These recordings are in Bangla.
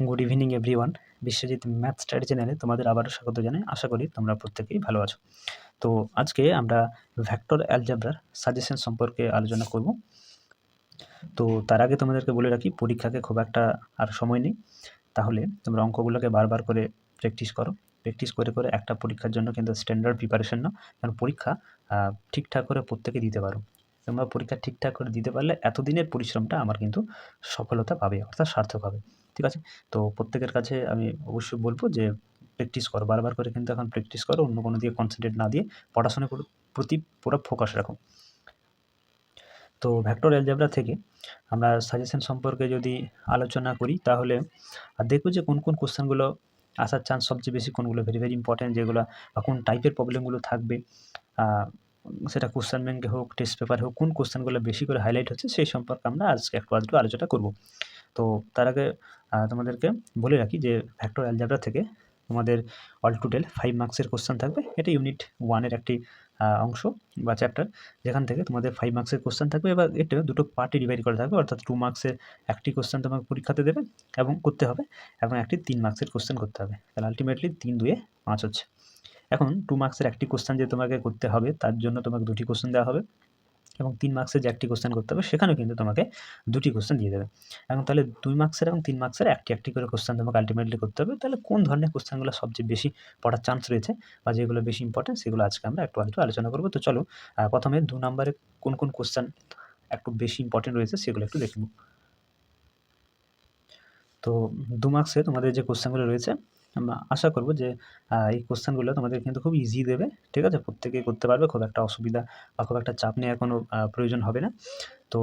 Good evening everyone. Biswajit math study চ্যানেলে তোমাদের আবারও স্বাগত জানাই। আশা করি তোমরা প্রত্যেকেই ভালো আছো। তো আজকে আমরা ভেক্টর অ্যালজেব্রার সাজেশন সম্পর্কে আলোচনা করব। তো তার আগে তোমাদেরকে বলে রাখি, পরীক্ষাকে খুব একটা আর সময় নেই, তাহলে তোমরা অঙ্কগুলোকে বারবার করে প্র্যাকটিস করো। প্র্যাকটিস করে করে একটা পরীক্ষার জন্য কিন্তু স্ট্যান্ডার্ড প্রিপারেশন নাও, কারণ পরীক্ষা ঠিকঠাক করে প্রত্যেকে দিতে পারো। তোমরা পরীক্ষা ঠিকঠাক করে দিতে পারলে এতদিনের পরিশ্রমটা আমার কিন্তু সফলতা পাবে, অর্থাৎ সার্থক হবে। ঠিক আছে? তো প্রত্যেকের কাছে আমি অবশ্যই বলবো যে প্র্যাকটিস করো, বারবার করে কিন্তু এখন প্র্যাকটিস করো, অন্য কোনো দিয়ে কনসেন্ট্রেট না দিয়ে পড়াশোনার প্রতি পুরো ফোকাস রাখো। তো ভেক্টর অ্যালজেব্রা থেকে আমরা সাজেশন সম্পর্কে যদি আলোচনা করি, তাহলে দেখব যে কোন কোন কোশ্চেনগুলো আসার চান্স সবচেয়ে বেশি, কোনগুলো ভেরি ভেরি ইম্পর্ট্যান্ট, যেগুলো বা কোন টাইপের প্রবলেমগুলো থাকবে, সেটা কোশ্চেন ব্যাংকে হোক, টেস্ট পেপারে হোক, কোন কোশ্চেনগুলো বেশি করে হাইলাইট হচ্ছে সেই সম্পর্কে আমরা আজকে একটু আলোচনা করব। তো তার আগে তোমাদেরকে বলে রাখি যে ভেক্টর অ্যালজেব্রা থেকে তোমাদের অল টোটাল 5 মার্কসের কোশ্চেন থাকবে। এটা ইউনিট 1-এর একটি অংশ বা চ্যাপ্টার, যেখান থেকে তোমাদের 5 মার্কসের কোশ্চেন থাকবে। এবার এটা দুটো পার্টে ডিভাইড করা থাকবে, অর্থাৎ 2 মার্কসের একটি কোশ্চেন তোমাকে পরীক্ষাতে দেবে এবং করতে হবে, এবং একটি 3 মার্কসের কোশ্চেন করতে হবে। তাহলে আলটিমেটলি 3-2-এ 5 হচ্ছে। এখন 2 মার্কসের একটি কোশ্চেন যে তোমাকে করতে হবে, তার জন্য তোমাকে 2টি কোশ্চেন দেওয়া হবে, এবং 3 মার্কসের যে একটি কোশ্চেন করতে হবে, সেখানেও কিন্তু তোমাকে 2টি কোশ্চেন দিয়ে দেবে। এখন তাহলে 2 মার্কসের এবং 3 মার্কসের একটি করে কোশ্চেন তোমাকে আলটিমেটলি করতে হবে। তাহলে কোন ধরনের কোশ্চেনগুলো সবচেয়ে বেশি পড়ার চান্স রয়েছে বা যেগুলো বেশি ইম্পর্টেন্ট, সেগুলো আজকে আমরা একটু আলোচনা করব। তো চলো প্রথমে 2 নম্বরে কোন কোন কোশ্চেন একটু বেশি ইম্পর্টেন্ট রয়েছে সেগুলো একটু দেখব। তো 2 মার্কসে তোমাদের যে কোশ্চেনগুলো রয়েছে, আমরা আশা করব যে এই কোশ্চেনগুলো তোমাদের কিন্তু খুব ইজি দেবে। ঠিক আছে? প্রত্যেকেই করতে পারবে, খুব একটা অসুবিধা বা খুব একটা চাপ নেওয়ার কোনো প্রয়োজন হবে না। তো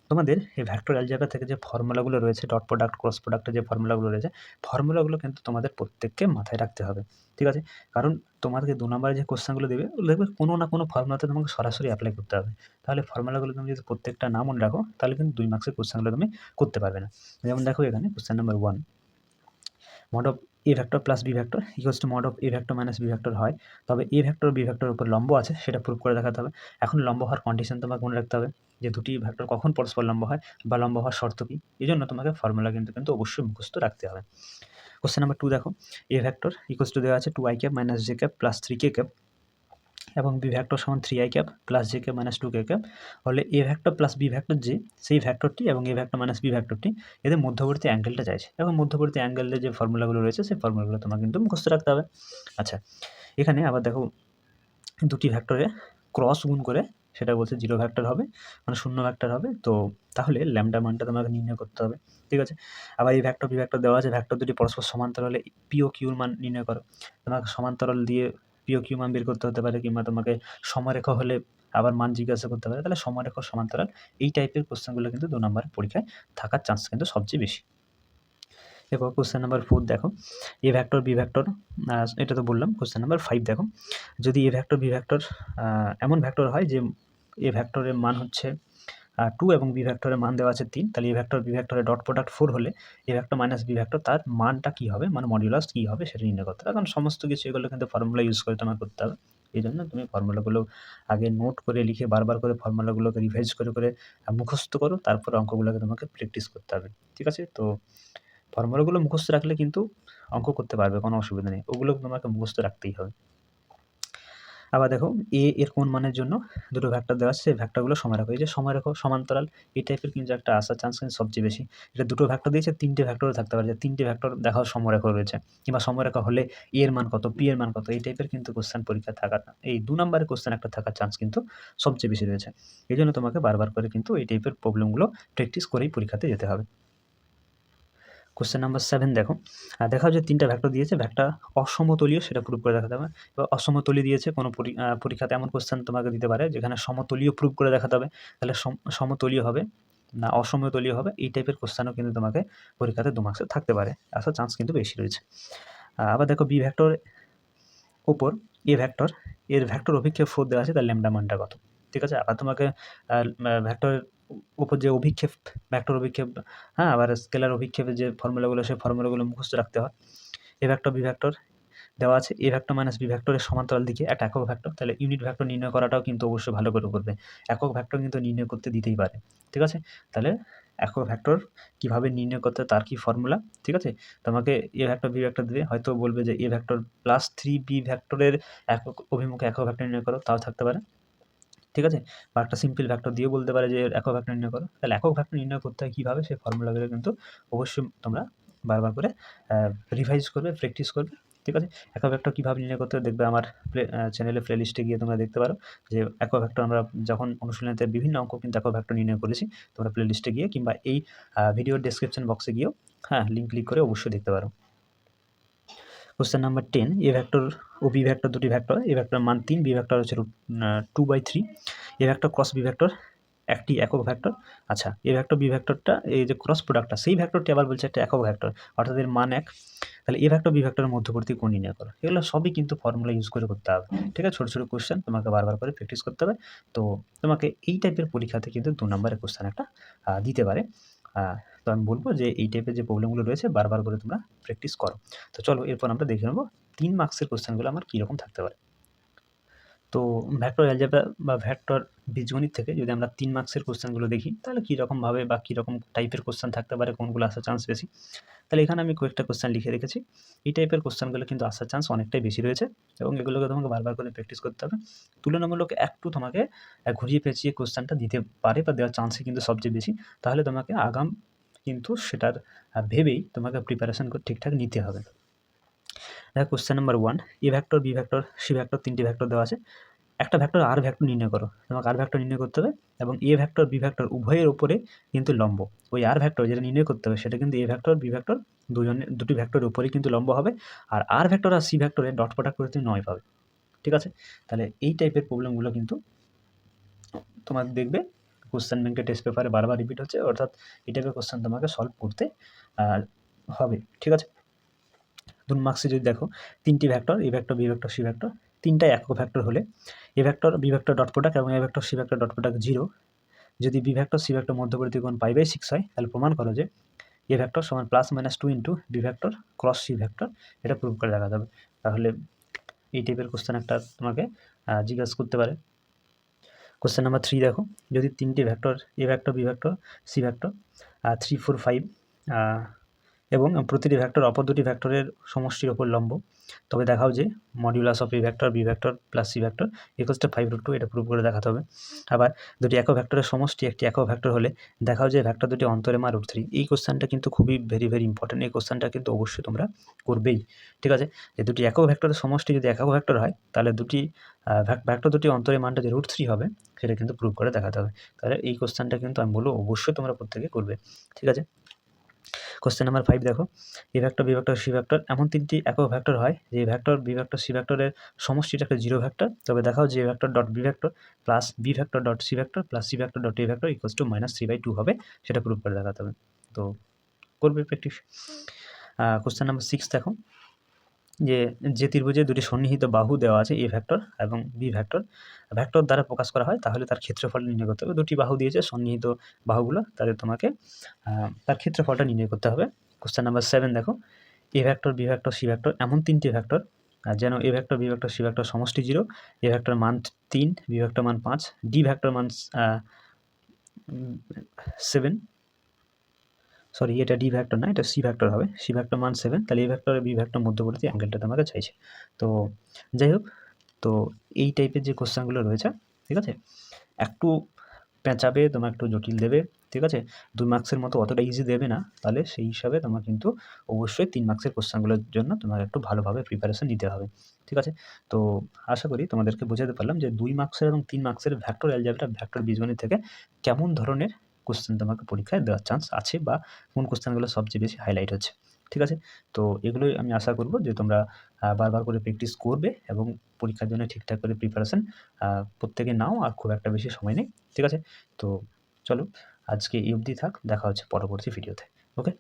তোমাদের এই ভেক্টর অ্যালজেব্রা থেকে যে ফর্মুলাগুলো রয়েছে, ডট প্রোডাক্ট, ক্রস প্রোডাক্টের যে ফর্মুলাগুলো রয়েছে, ফর্মুলাগুলো কিন্তু তোমাদের প্রত্যেককে মাথায় রাখতে হবে। ঠিক আছে? কারণ তোমাদেরকে 2 নম্বরে যে কোশ্চেনগুলো দেবে, ওগুলো দেখবে কোনো না কোনো ফর্মুলাতে তোমাকে সরাসরি অ্যাপ্লাই করতে হবে। তাহলে ফর্মুলাগুলো তুমি যদি প্রত্যেকটা না মনে রাখো, তাহলে কিন্তু 2 মার্কসের কোশ্চেনগুলো তুমি করতে পারবে না। যেমন দেখো এখানে question number 1, mod of a vector plus b vector equals to mod of a vector minus b vector হয়, তবে a vector b vector উপর লম্ব আছে, সেটা প্রুভ করে দেখাতে হবে। এখন লম্ব হওয়ার কন্ডিশন তোমাকে মনে রাখতে হবে যে দুটি ভেক্টর কখন পরস্পর লম্ব হয় বা লম্ব হওয়ার শর্ত কী। এই জন্য তোমাকে ফর্মুলা কিন্তু অবশ্যই মুখস্থ রাখতে হবে। কোশ্চেন নাম্বার 2 দেখো, a ভেক্টর ইকুয়ালস টু দেওয়া আছে 2i cap minus j cap plus 3k cap, এবং বি ভেক্টর সমান 3i cap plus j cap minus 2k cap হলে a vector plus b vector যে সেই ভেক্টরটি এবং a ভেক্টর মাইনাস b ভেক্টরটি এদের মধ্যবর্তী অ্যাঙ্গেলটা চাইছে, এবং মধ্যবর্তী অ্যাঙ্গেলের যে ফর্মুলাগুলো রয়েছে সেই ফর্মুলাগুলো তোমাকে কিন্তু মুখস্থ রাখতে হবে। আচ্ছা, এখানে আবার দেখো দুটি ভেক্টরে ক্রস গুণ করে সেটা বলছে 0 ভেক্টর হবে, মানে 0 ভেক্টর হবে। তো তাহলে ল্যামডা মানটা তোমাকে নির্ণয় করতে হবে। ঠিক আছে? আবার এই ভেক্টর বি ভেক্টর দেওয়া আছে, ভেক্টর দুটি পরস্পর সমান্তরাল হলে পি ও কিউর মান নির্ণয় করো। তোমাকে সমান্তরাল দিয়ে পি ও কিউ মান বের করতে হতে পারে, কিংবা তোমাকে সমরেখা হলে আবার মান জিজ্ঞাসা করতে পারে। তাহলে সমরেখা সমান্তরাল এই টাইপের কোশ্চেনগুলো কিন্তু 2 নম্বরের পরীক্ষায় থাকার চান্স কিন্তু সবচেয়ে বেশি। এরপর কোশ্চেন নাম্বার 4 দেখো, এ ভেক্টর বি ভেক্টর, এটা তো বললাম। কোশ্চেন নাম্বার 5 দেখো, যদি এ ভেক্টর বি ভেক্টর এমন ভেক্টর হয় যে এ ভেক্টরের মান হচ্ছে 2 এবং বি ভেক্টরের মান দেওয়া আছে 3, তাহলে এ ভেক্টর বি ভেক্টরের ডট প্রোডাক্ট 4 হলে A vector minus B vector তার মানটা কী হবে, মানে মডিউলাস কী হবে সেটা নির্ণয় করতে হবে। কারণ সমস্ত কিছু এগুলো কিন্তু ফর্মুলা ইউজ করে তোমার করতে হবে। এই জন্য তুমি ফর্মুলাগুলো আগে নোট করে লিখে বারবার করে ফর্মুলাগুলোকে রিভাইজ করে মুখস্থ করো, তারপরে অঙ্কগুলোকে তোমাকে প্র্যাকটিস করতে হবে। ঠিক আছে? তো ফর্মুলাগুলো মুখস্থ রাখলে কিন্তু অঙ্ক করতে পারবে, কোনো অসুবিধা নেই। ওগুলো তোমাকে মুখস্থ রাখতেই হবে। আবার দেখো, এর কোন মানের জন্য দুটো ভেক্টর দেওয়া আছে, সেই ভেক্টরগুলো সমরেখ। এই যে সমরেখ সমান্তরাল এই টাইপের কিন্তু একটা আসার চান্স কিন্তু সবচেয়ে বেশি। এটা দুটো ভেক্টর দিয়েছে, 3টে ভেক্টরও থাকতে পারে, যে 3টে ভেক্টর দেখাও সমরেখ রয়েছে, কিংবা সমরেখা হলে এর মান কত, পি এর মান কত, এই টাইপের কিন্তু কোশ্চেন পরীক্ষা থাকার, এই 2 নম্বরের কোশ্চেন একটা থাকার চান্স কিন্তু সবচেয়ে বেশি রয়েছে। এই জন্য তোমাকে বারবার করে কিন্তু এই টাইপের প্রবলেমগুলো প্র্যাকটিস করেই পরীক্ষাতে যেতে হবে। কোশ্চেন নাম্বার 7 দেখো, দেখাও যে 3টা ভেক্টর দিয়েছে, ভেক্টর অসমতলীয়, সেটা প্রুভ করে দেখাতে হবে। এবার অসমতলীয় দিয়েছে, কোনো পরীক্ষাতে এমন কোশ্চেন তোমাকে দিতে পারে যেখানে সমতলীয় প্রুভ করে দেখাতে হবে। তাহলে সমতলীয় হবে না অসমতলীয় হবে, এই টাইপের কোশ্চেনও কিন্তু তোমাকে পরীক্ষাতে 2 মার্কসে থাকতে পারে, আসার চান্স কিন্তু বেশি রয়েছে। আবার দেখো, বি ভেক্টর ওপর এ ভেক্টর, এর ভেক্টর অভিক্ষেপ 4 দেওয়া আছে, তার ল্যামডা মানটা কত। ঠিক আছে? আবার তোমাকে ভেক্টরের উপর যে অভিক্ষেপ, ভেক্টর অভিক্ষেপ, আবার স্কেলার অভিক্ষেপের যে ফর্মুলাগুলো, সেই ফর্মুলাগুলো মুখস্থ রাখতে হয়। এ ভেক্টর বি ভেক্টর দেওয়া আছে, এ ভেক্টর মাইনাস বি ভেক্টরের সমান্তরাল দিকে একটা একক ভেক্টর, তাহলে ইউনিট ভেক্টর নির্ণয় করাটাও কিন্তু অবশ্যই ভালো করে করবে। একক ভেক্টর কিন্তু নির্ণয় করতে দিতেই পারে। ঠিক আছে? তাহলে একক ভেক্টর কীভাবে নির্ণয় করতে হয় তার কী ফর্মুলা, ঠিক আছে? তোমাকে এ ভেক্টর বি ভেক্টর দেবে, হয়তো বলবে যে এ ভেক্টর প্লাস 3b ভেক্টরের একক অভিমুখে একক ভেক্টর নির্ণয় করো, তাও থাকতে পারে, ঠিক আছে? বা একটা সিম্পল ভেক্টর দিয়েও বলতে পারে যে একক ভেক্টর নির্ণয় করো। তাহলে একক ভেক্টর নির্ণয় করতে হয় কীভাবে, সেই ফর্মুলাগুলো কিন্তু অবশ্যই তোমরা বারবার করে রিভাইজ করবে, প্র্যাকটিস করবে, ঠিক আছে? একক ভেক্টর কীভাবে নির্ণয় করতে হয় দেখবে আমার চ্যানেলে প্লেলিস্টে গিয়ে তোমরা দেখতে পারো যে একক ভেক্টর আমরা যখন অনুশীলনীতে বিভিন্ন অঙ্ক কিন্তু একক ভেক্টর নির্ণয় করেছি, তোমরা প্লেলিস্টে গিয়ে কিংবা এই ভিডিওর ডেসক্রিপশন বক্সে গিয়েও লিঙ্ক ক্লিক করে অবশ্যই দেখতে পারো। কোশ্চেন নাম্বার 10, এ ভেক্টর ও বি ভেক্টর দুটি ভেক্টর, এ ভেক্টর মান 3, বি ভেক্টর হচ্ছে 2/3, A vector cross B vector একটি একক ভেক্টর। আচ্ছা, এ ভেক্টর বি ভেক্টরটা এই যে ক্রস প্রোডাক্টটা, সেই ভেক্টরটি আবার বলছে একটা একক ভেক্টর, অর্থাৎ এর মান 1। তাহলে এ ভেক্টর বি ভেক্টরের মধ্যবর্তী কোণ নির্ণয় করো। এগুলো সবই কিন্তু ফর্মুলা ইউজ করে করতে হবে, ঠিক আছে? ছোটো ছোটো কোশ্চেন তোমাকে বারবার করে প্র্যাকটিস করতে হবে। তো তোমাকে এই টাইপের পরীক্ষাতে কিন্তু 2 নম্বরের কোশ্চেন একটা দিতে পারে। তো আমি বলবো যে এই টাইপের যে প্রবলেমগুলো রয়েছে বারবার করে তোমরা প্র্যাকটিস করো। তো চলো এরপর আমরা দেখে নেবো 3 মার্কসের কোশ্চেনগুলো আমার কীরকম থাকতে পারে। তো ভেক্টর অ্যালজেব্রা বা ভেক্টর বীজগণিত থেকে যদি আমরা 3 মার্কসের কোশ্চেনগুলো দেখি, তাহলে কীরকমভাবে বা কীরকম টাইপের কোশ্চেন থাকতে পারে, কোনগুলো আসার চান্স বেশি। তাহলে এখানে আমি কয়েকটা কোশ্চেন লিখে রেখেছি। এই টাইপের কোশ্চেনগুলো কিন্তু আসার চান্স অনেকটাই বেশি রয়েছে এবং এগুলোকে তোমাকে বারবার করে প্র্যাকটিস করতে হবে। তুলনামূলক একটু তোমাকে ঘুরিয়ে পেঁচিয়ে কোশ্চেনটা দিতে পারে বা দেওয়ার চান্সই কিন্তু সবচেয়ে বেশি। তাহলে তোমাকে আগাম কিন্তু সেটার ভেবেই তোমাকে প্রিপারেশন করে ঠিকঠাক নিতে হবে। দেখো question number 1, A vector, B vector, C vector 3টি ভেক্টর দেওয়া আছে। একটা ভেক্টর আর ভেক্টর নির্ণয় করো। তোমাকে আর ভেক্টর নির্ণয় করতে হবে এবং এ ভেক্টর, বি ভেক্টর উভয়ের উপরে কিন্তু লম্ব। ওই আর ভেক্টর যেটা নির্ণয় করতে হবে সেটা কিন্তু এ ভেক্টর, বি ভেক্টর দুটি ভেক্টরের উপরেই কিন্তু লম্ব হবে। আর ভেক্টর আর সি ভেক্টরের ডট প্রোডাক্ট করে তুমি 9 পাবে, ঠিক আছে? তাহলে এই টাইপের প্রবলেমগুলো কিন্তু তোমার দেখবে কোশ্চেন ব্যাংকের টেস্ট পেপারে বারবার রিপিট হচ্ছে, অর্থাৎ এই টাইপের কোশ্চেন তোমাকে সলভ করতে হবে, ঠিক আছে? 2 মার্কসে যদি দেখো 3টি vector, A vector, B vector, C vector, 3টাই একক ভেক্টর হলে A vector, B vector dot product এবং A vector, C vector dot product 0। যদি বি ভেক্টর, সি ভেক্টর মধ্যবর্তী কোণ π/6 হয়, তাহলে প্রমাণ করো যে এ ভেক্টর সমান +-2 into B vector cross C vector, এটা প্রুভ করে দেখা যাবে। তাহলে এই টাইপের কোশ্চেন একটা তোমাকে জিজ্ঞাসা করতে পারে। কোশ্চেন নাম্বার 3 দেখো, যদি 3টি vector A vector, B vector, C vector 3, 4, 5 এবং প্রতিটি ভেক্টর অপর দুটি ভেক্টরের সমষ্টির ওপর লম্ব, তবে দেখাও যে modulus of A vector, B vector plus C vector = 5√2, এটা প্রুভ করে দেখাতে হবে। আবার দুটি একক ভেক্টরের সমষ্টি একটি একক ভেক্টর হলে দেখাও যে ভেক্টর দুটি অন্তরের মান √3। এই কোশ্চেনটা কিন্তু খুবই ভেরি ইম্পর্টেন্ট। এই কোশ্চেনটা কিন্তু অবশ্যই তোমরা করবেই, ঠিক আছে? যে দুটি একক ভেক্টরের সমষ্টি যদি একক ভেক্টর হয়, তাহলে দুটি ভেক্টর দুটি অন্তরের মানটা যে √3 হবে সেটা কিন্তু প্রুভ করে দেখাতে হবে। তাহলে এই কোশ্চেনটা কিন্তু আমি বলবো অবশ্যই তোমরা প্রত্যেকে করবে, ঠিক আছে? কোশ্চেন নাম্বার 5 দেখো, A vector, B vector, C vector এমন 3টি একক ভেক্টর হয় যে ভেক্টর, বি ভেক্টর, সি ভেক্টরের সমষ্টিটা একটা 0 ভেক্টর, তবে দেখাও যে vector dot B vector plus B vector dot C vector plus C vector dot A vector = -3/2 হবে, সেটা প্রুভ করে দেখাতে হবে। তো করবে প্র্যাকটিস। কোশ্চেন নাম্বার 6 দেখো, যে ত্রিভুজে দুটি সন্নিহিত বাহু দেওয়া আছে এ ভেক্টর এবং বি ভেক্টর দ্বারা প্রকাশ করা হয়, তাহলে তার ক্ষেত্রফল নির্ণয় করতে হবে। দুটি বাহু দিয়েছে সন্নিহিত বাহুগুলো, তাদের তোমাকে তার ক্ষেত্রফলটা নির্ণয় করতে হবে। কোশ্চেন নাম্বার 7 দেখো, A vector, B vector, C vector এমন 3টি ভেক্টর যেন A vector, B vector, C vector সমষ্টি 0, এ ভেক্টর মান 3, বি ভেক্টর মান 5, ডি ভেক্টর মান 7, সরি এটা ডি ভেক্টর না, এটা সি ভেক্টর হবে, সি ভেক্টর মান 7। তাহলে এ ভেক্টর আর বি ভেক্টর মধ্যবর্তী অ্যাঙ্গেলটা তোমাকে চাইছে। তো যাই হোক, তো এই টাইপের যে কোশ্চেনগুলো রয়েছে, ঠিক আছে, একটু পেঁচাবে, তোমার একটু জটিল দেবে, ঠিক আছে? 2 মার্কসের মতো অতটা ইজি দেবে না, তাহলে সেই হিসাবে তোমার কিন্তু অবশ্যই 3 মার্কসের কোশ্চেনগুলোর জন্য তোমার একটু ভালোভাবে প্রিপারেশন নিতে হবে, ঠিক আছে? তো আশা করি তোমাদেরকে বোঝাতে পারলাম যে 2 মার্কসের এবং 3 মার্কসের ভেক্টর অ্যালজেব্রা, ভেক্টর বীজগণিত থেকে কেমন ধরনের কোশ্চেন তোমাকে পরীক্ষায় দেওয়ার চান্স আছে বা কোন কোশ্চেনগুলো সবচেয়ে বেশি হাইলাইট হচ্ছে, ঠিক আছে? তো এগুলোই আমি আশা করব যে তোমরা বারবার করে প্র্যাকটিস করবে এবং পরীক্ষার জন্য ঠিকঠাক করে প্রিপারেশন প্রত্যেকে নাও, আর খুব একটা বেশি সময় নেই, ঠিক আছে? তো চলো আজকে এই অবধি থাক, দেখা হচ্ছে পরবর্তী ভিডিওতে, ওকে?